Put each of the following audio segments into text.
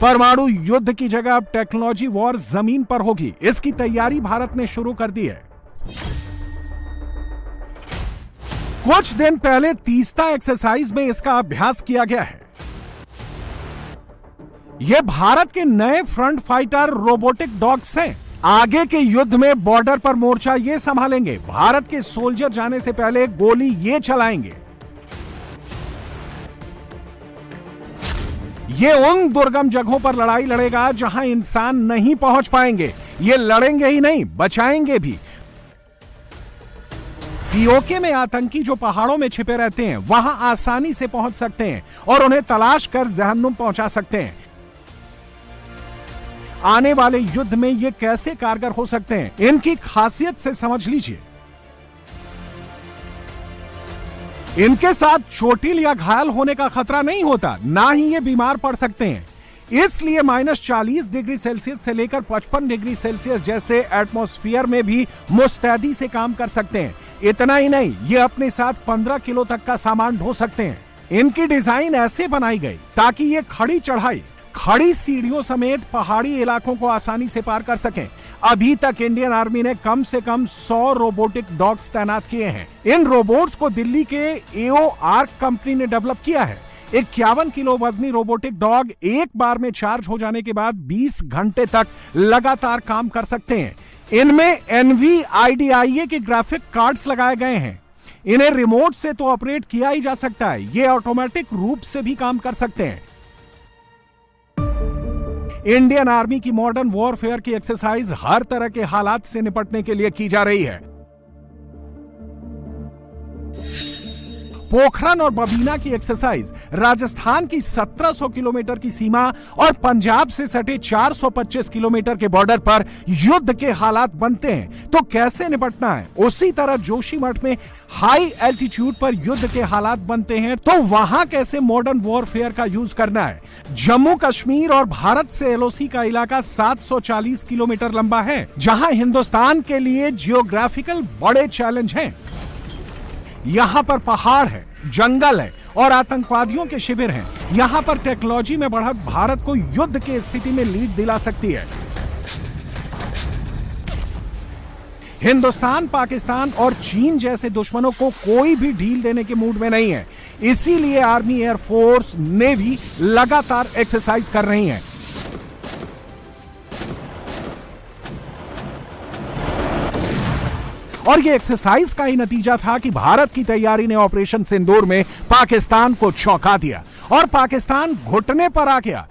परमाणु युद्ध की जगह अब टेक्नोलॉजी वॉर जमीन पर होगी। इसकी तैयारी भारत ने शुरू कर दी है। कुछ दिन पहले तीस्ता एक्सरसाइज में इसका अभ्यास किया गया है। यह भारत के नए फ्रंट फाइटर रोबोटिक डॉग्स हैं। आगे के युद्ध में बॉर्डर पर मोर्चा ये संभालेंगे। भारत के सोल्जर जाने से पहले गोली ये चलाएंगे। ये उन दुर्गम जगहों पर लड़ाई लड़ेगा जहां इंसान नहीं पहुंच पाएंगे। ये लड़ेंगे ही नहीं, बचाएंगे भी। पीओके में आतंकी जो पहाड़ों में छिपे रहते हैं, वहां आसानी से पहुंच सकते हैं और उन्हें तलाश कर जहन्नुम पहुंचा सकते हैं। आने वाले युद्ध में ये कैसे कारगर हो सकते हैं, इनकी खासियत से समझ लीजिए। इनके साथ चोटिल या घायल होने का खतरा नहीं होता, ना ही ये बीमार पड़ सकते हैं। इसलिए -40 डिग्री सेल्सियस से लेकर 55 डिग्री सेल्सियस जैसे एटमॉस्फेयर में भी मुस्तैदी से काम कर सकते हैं। इतना ही नहीं, ये अपने साथ 15 किलो तक का सामान ढो सकते हैं। इनकी डिजाइन ऐसे बनाई गई ताकि ये खड़ी चढ़ाई, खड़ी सीढ़ियों समेत पहाड़ी इलाकों को आसानी से पार कर सकें। अभी तक इंडियन आर्मी ने कम से कम 100 रोबोटिक डॉग्स तैनात किए हैं। इन रोबोट्स को दिल्ली के एओ आर्क कंपनी ने डेवलप किया है। 51 किलो वजनी रोबोटिक डॉग एक बार में चार्ज हो जाने के बाद 20 घंटे तक लगातार काम कर सकते हैं। इनमें NVIDIA के ग्राफिक कार्ड्स लगाए गए हैं। इन्हें रिमोट से तो ऑपरेट किया ही जा सकता है, ये ऑटोमेटिक रूप से भी काम कर सकते हैं। इंडियन आर्मी की मॉडर्न वॉरफेयर की एक्सरसाइज हर तरह के हालात से निपटने के लिए की जा रही है। पोखरन और बबीना की एक्सरसाइज राजस्थान की 1700 किलोमीटर की सीमा और पंजाब से सटे 425 किलोमीटर के बॉर्डर पर युद्ध के हालात बनते हैं तो कैसे निपटना है। उसी तरह जोशीमठ में हाई एल्टीट्यूड पर युद्ध के हालात बनते हैं तो वहां कैसे मॉडर्न वॉरफेयर का यूज करना है। जम्मू कश्मीर और भारत से एलओसी का इलाका 740 किलोमीटर लंबा है, जहां हिंदुस्तान के लिए जियोग्राफिकल बड़े चैलेंज हैं। यहां पर पहाड़ है, जंगल है और आतंकवादियों के शिविर हैं। यहां पर टेक्नोलॉजी में बढ़त भारत को युद्ध की स्थिति में लीड दिला सकती है। हिंदुस्तान, पाकिस्तान और चीन जैसे दुश्मनों को कोई भी ढील देने के मूड में नहीं है। इसीलिए आर्मी, एयरफोर्स, नेवी लगातार एक्सरसाइज कर रही हैं। और ये एक्सरसाइज का ही नतीजा था कि भारत की तैयारी ने ऑपरेशन सिंदूर में पाकिस्तान को चौंका दिया और पाकिस्तान घुटने पर आ गया।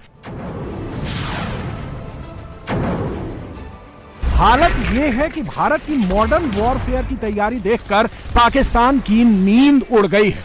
हालत यह है कि भारत की मॉडर्न वॉरफेयर की तैयारी देखकर पाकिस्तान की नींद उड़ गई है।